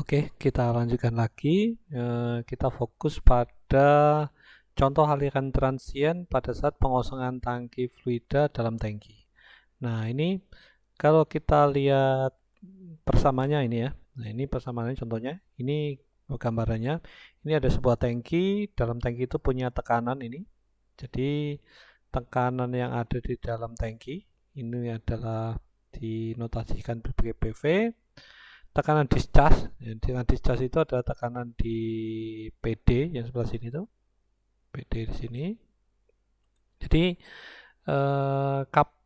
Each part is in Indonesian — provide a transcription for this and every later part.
Oke, kita lanjutkan lagi. Kita fokus pada contoh aliran transien pada saat pengosongan tangki fluida dalam tangki. Nah, ini kalau kita lihat persamaannya ini ya. Nah, ini persamaannya contohnya. Ini gambarannya. Ini ada sebuah tangki. Dalam tangki itu punya tekanan ini. Jadi, tekanan yang ada di dalam tangki ini adalah dinotasikan sebagai PV. Tekanan discharge, ya, dengan discharge itu adalah tekanan di PD yang sebelah sini tuh, PD di sini. Jadi kap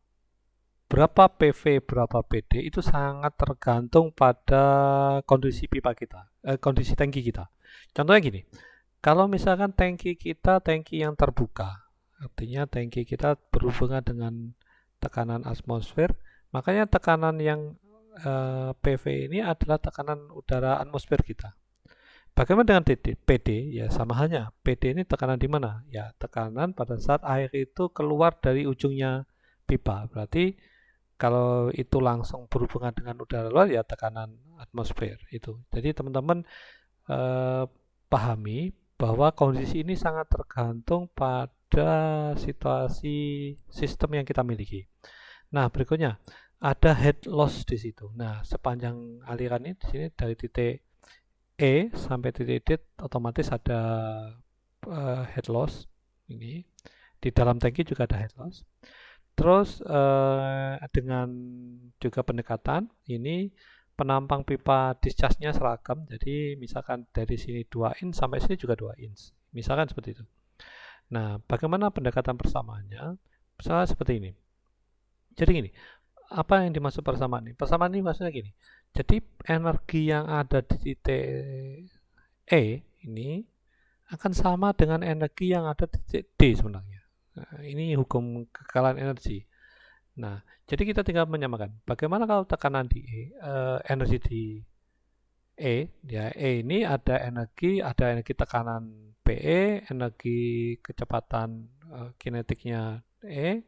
berapa PV berapa PD itu sangat tergantung pada kondisi pipa kita, kondisi tangki kita. Contohnya gini, kalau misalkan tangki kita tangki yang terbuka, artinya tangki kita berhubungan dengan tekanan atmosfer, makanya tekanan yang PV ini adalah tekanan udara atmosfer kita. Bagaimana dengan PD? Ya sama halnya. PD ini tekanan di mana? Ya tekanan pada saat air itu keluar dari ujungnya pipa. Berarti kalau itu langsung berhubungan dengan udara luar ya tekanan atmosfer itu. Jadi teman-teman pahami bahwa kondisi ini sangat tergantung pada situasi sistem yang kita miliki. Nah, berikutnya ada head loss di situ. Nah, sepanjang aliran ini di sini dari titik E sampai titik D otomatis ada head loss ini. Di dalam tangki juga ada head loss. Terus dengan juga pendekatan ini penampang pipa discharge-nya seragam. Jadi misalkan dari sini 2 inch sampai sini juga 2 inch. Misalkan seperti itu. Nah, bagaimana pendekatan persamaannya? Misalnya seperti ini. Jadi gini, apa yang dimaksud persamaan ini? Persamaan ini maksudnya gini. Jadi energi yang ada di titik E ini akan sama dengan energi yang ada di titik D sebenarnya. Nah, ini hukum kekalahan energi. Nah, jadi kita tinggal menyamakan. Bagaimana kalau tekanan di E, energi di E, ya E ini ada energi tekanan PE, energi kecepatan kinetiknya E,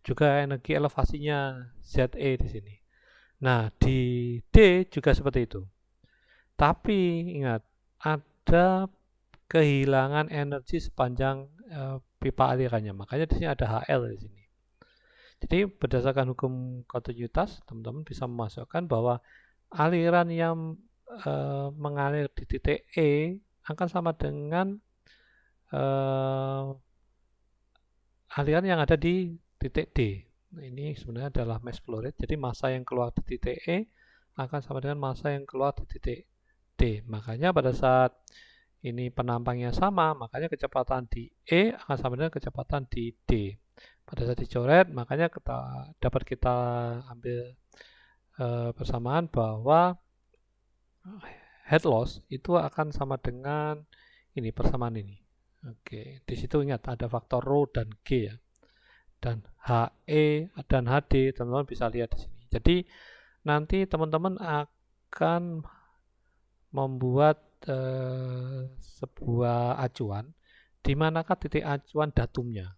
juga energi elevasinya ZE di sini. Nah, di D juga seperti itu. Tapi ingat, ada kehilangan energi sepanjang pipa alirannya. Makanya di sini ada HL di sini. Jadi berdasarkan hukum kontinuitas, teman-teman bisa memasukkan bahwa aliran yang mengalir di titik E akan sama dengan aliran yang ada di titik D. Nah, ini sebenarnya adalah mass flow rate. Jadi massa yang keluar di titik E akan sama dengan massa yang keluar di titik D. Makanya pada saat ini penampangnya sama, makanya kecepatan di E akan sama dengan kecepatan di D. Pada saat dicoret, makanya dapat kita ambil persamaan bahwa head loss itu akan sama dengan ini persamaan ini. Oke, di situ ingat ada faktor rho dan G ya. Dan HE dan HD teman-teman bisa lihat di sini. Jadi nanti teman-teman akan membuat sebuah acuan di manakah titik acuan datumnya.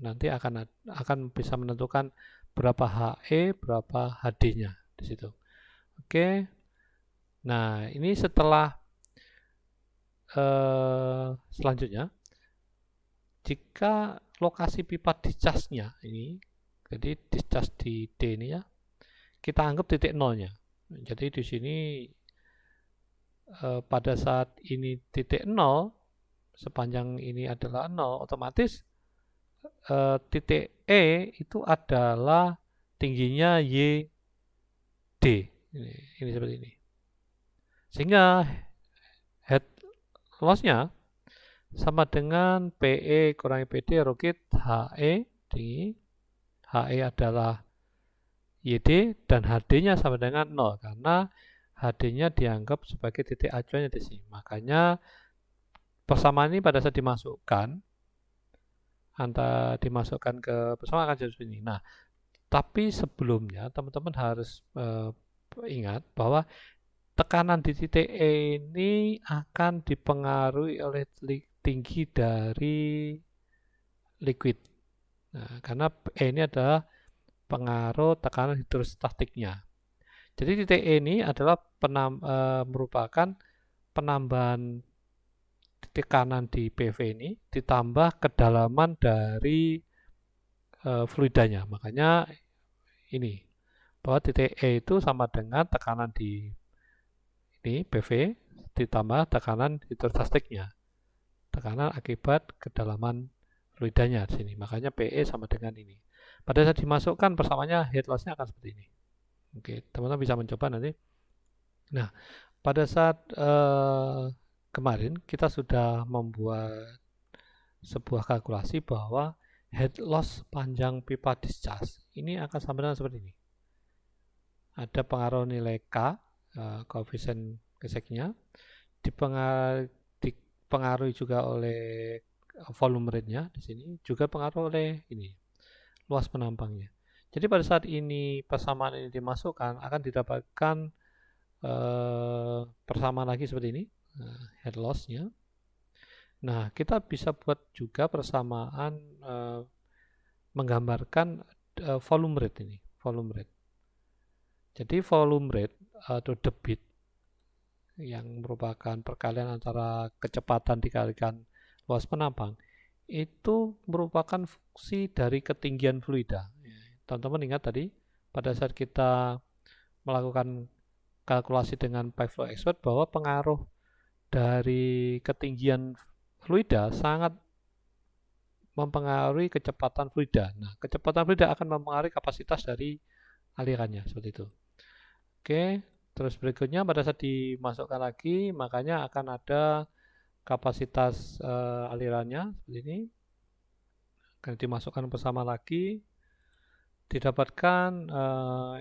Nanti akan bisa menentukan berapa HE, berapa HD-nya di situ. Oke. Nah, ini setelah selanjutnya jika lokasi pipa discharge-nya ini, jadi discharge di D ini ya, kita anggap titik nolnya. Jadi di sini pada saat ini titik nol, sepanjang ini adalah nol, otomatis titik E itu adalah tingginya YD. Ini seperti ini. Sehingga head loss-nya sama dengan PE kurangi PD rokit HE tinggi. HE adalah YD dan HD-nya sama dengan 0 karena HD-nya dianggap sebagai titik acuannya di sini. Makanya persamaan ini pada saat dimasukkan ke persamaan akan jadi seperti ini. Nah, tapi sebelumnya teman-teman harus ingat bahwa tekanan di titik E ini akan dipengaruhi oleh tinggi dari liquid. Nah, karena E ini adalah pengaruh tekanan hidrostatiknya. Jadi titik E ini adalah merupakan penambahan tekanan di PV ini ditambah kedalaman dari fluidanya. Makanya ini bahwa titik E itu sama dengan tekanan di ini PV ditambah tekanan hidrostatiknya. Tekanan akibat kedalaman fluidanya di sini. Makanya PE sama dengan ini. Pada saat dimasukkan persamaannya head loss-nya akan seperti ini. Oke, teman-teman bisa mencoba nanti. Nah, pada saat kemarin kita sudah membuat sebuah kalkulasi bahwa head loss panjang pipa discharge ini akan sama dengan seperti ini. Ada pengaruh nilai K, koefisien geseknya, dipengaruhi juga oleh volume rate-nya di sini, juga pengaruh oleh ini luas penampangnya. Jadi pada saat ini persamaan ini dimasukkan akan didapatkan persamaan lagi seperti ini, head loss-nya. Nah, kita bisa buat juga persamaan menggambarkan volume rate ini, volume rate. Jadi volume rate atau debit yang merupakan perkalian antara kecepatan dikalikan luas penampang itu merupakan fungsi dari ketinggian fluida. Teman-teman ingat tadi pada saat kita melakukan kalkulasi dengan pipe flow expert bahwa pengaruh dari ketinggian fluida sangat mempengaruhi kecepatan fluida. Nah, kecepatan fluida akan mempengaruhi kapasitas dari alirannya seperti itu. Oke, terus berikutnya pada saat dimasukkan lagi, makanya akan ada kapasitas alirannya seperti ini. Akan dimasukkan bersama lagi, didapatkan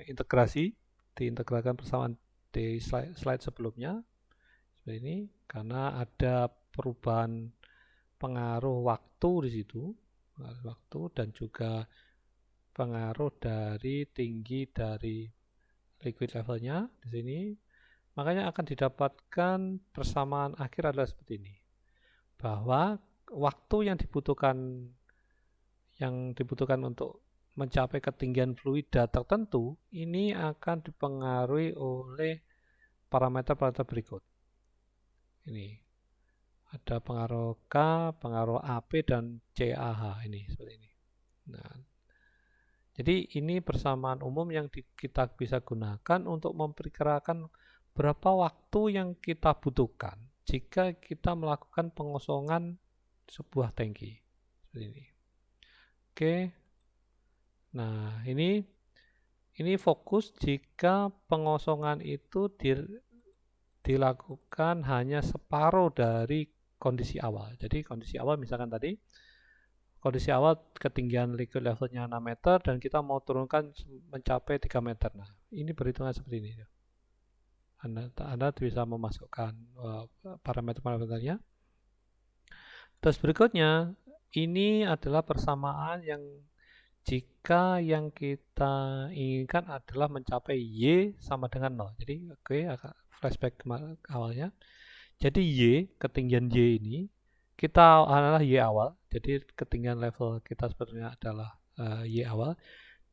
integrasi, diintegrasikan bersama di slide sebelumnya seperti ini, karena ada perubahan pengaruh waktu di situ, waktu dan juga pengaruh dari tinggi dari liquid levelnya di sini. Makanya akan didapatkan persamaan akhir adalah seperti ini, bahwa waktu yang dibutuhkan untuk mencapai ketinggian fluida tertentu ini akan dipengaruhi oleh parameter-parameter berikut. Ini ada pengaruh K, pengaruh AP dan CAH ini seperti ini. Nah, jadi ini persamaan umum yang kita bisa gunakan untuk memperkirakan berapa waktu yang kita butuhkan jika kita melakukan pengosongan sebuah tangki seperti ini. Oke. Nah, ini fokus jika pengosongan itu dilakukan hanya separuh dari kondisi awal. Jadi kondisi awal misalkan tadi kondisi awal ketinggian liquid levelnya 6 meter dan kita mau turunkan mencapai 3 meter. Nah, ini perhitungan seperti ini. Anda bisa memasukkan parameter-parameternya. Terus berikutnya, ini adalah persamaan yang jika yang kita inginkan adalah mencapai Y sama dengan 0. Jadi oke, flashback ke awalnya. Jadi Y, ketinggian Y ini, kita adalah Y awal. Jadi ketinggian level kita sebenarnya adalah Y awal.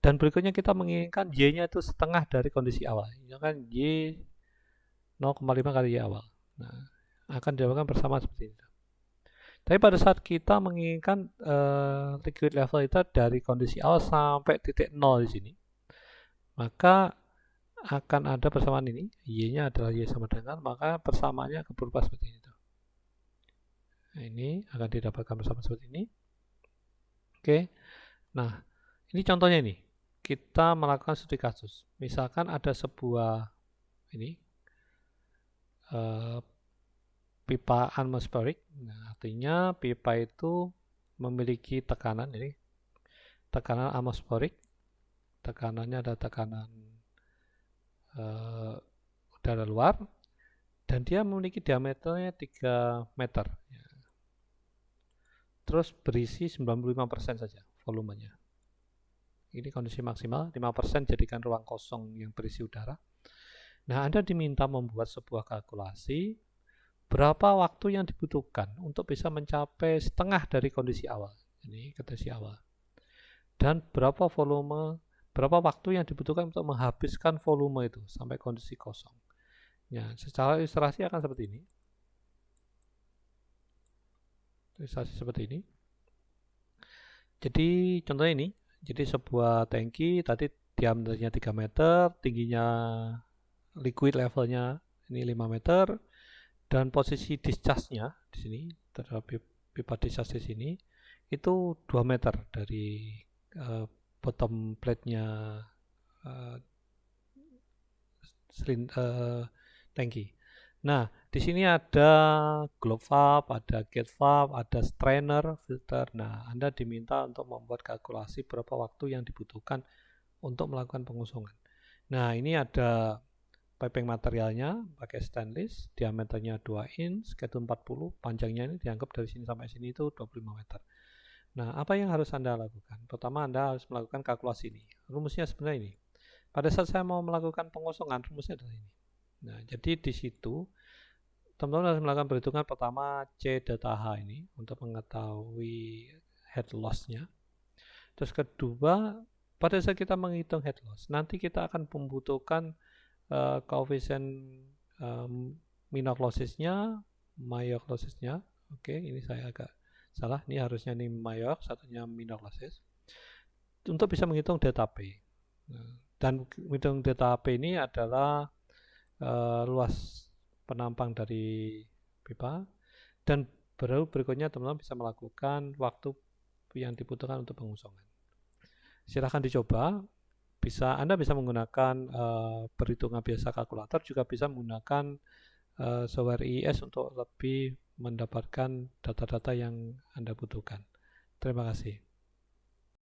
Dan berikutnya kita menginginkan Y-nya itu setengah dari kondisi awal. Ini kan Y 0,5 kali Y awal. Nah, akan dilakukan bersama seperti itu. Tapi pada saat kita menginginkan liquid level itu dari kondisi awal sampai titik 0 di sini, maka akan ada persamaan ini, Y-nya adalah Y sama dengan, maka persamaannya akan berubah seperti itu. Nah, ini akan didapatkan bersama seperti ini. Oke, nah ini contohnya ini, kita melakukan studi kasus. Misalkan ada sebuah ini pipa atmosferik, nah, artinya pipa itu memiliki tekanan ini, tekanan atmosferik, tekanannya ada tekanan udara luar, dan dia memiliki diameternya 3 meter. Terus berisi 95% saja volumenya. Ini kondisi maksimal, 5% jadikan ruang kosong yang berisi udara. Nah, Anda diminta membuat sebuah kalkulasi berapa waktu yang dibutuhkan untuk bisa mencapai setengah dari kondisi awal. Ini kondisi awal. Dan berapa waktu yang dibutuhkan untuk menghabiskan volume itu sampai kondisi kosong. Ya, secara ilustrasi akan seperti ini. Ilustrasi seperti ini. Jadi contohnya ini. Jadi sebuah tangki tadi diameternya 3 meter, tingginya liquid levelnya ini 5 meter, dan posisi discharge-nya di sini terhadap pipa discharge di sini itu 2 meter dari bottom plate-nya tangki. Nah, di sini ada globe valve, ada gate valve, ada strainer, filter. Nah, Anda diminta untuk membuat kalkulasi berapa waktu yang dibutuhkan untuk melakukan pengusungan. Nah, ini ada piping materialnya pakai stainless, diameternya 2 inch, schedule 40, panjangnya ini dianggap dari sini sampai sini itu 25 meter. Nah, apa yang harus Anda lakukan? Pertama, Anda harus melakukan kalkulasi ini. Rumusnya sebenarnya ini. Pada saat saya mau melakukan pengosongan, rumusnya adalah ini. Nah, jadi di situ teman-teman harus melakukan perhitungan pertama C delta H ini untuk mengetahui head loss-nya. Terus kedua, pada saat kita menghitung head loss, nanti kita akan membutuhkan koefisien minor losses-nya, major losses-nya. Oke, ini saya agak salah. Ini harusnya ini major, satunya minor losses. Untuk bisa menghitung delta P. Dan menghitung delta P ini adalah luas penampang dari pipa. Dan baru berikutnya teman-teman bisa melakukan waktu yang dibutuhkan untuk pengosongan. Silahkan dicoba. Anda bisa menggunakan perhitungan biasa kalkulator, juga bisa menggunakan software IIS untuk lebih mendapatkan data-data yang Anda butuhkan. Terima kasih.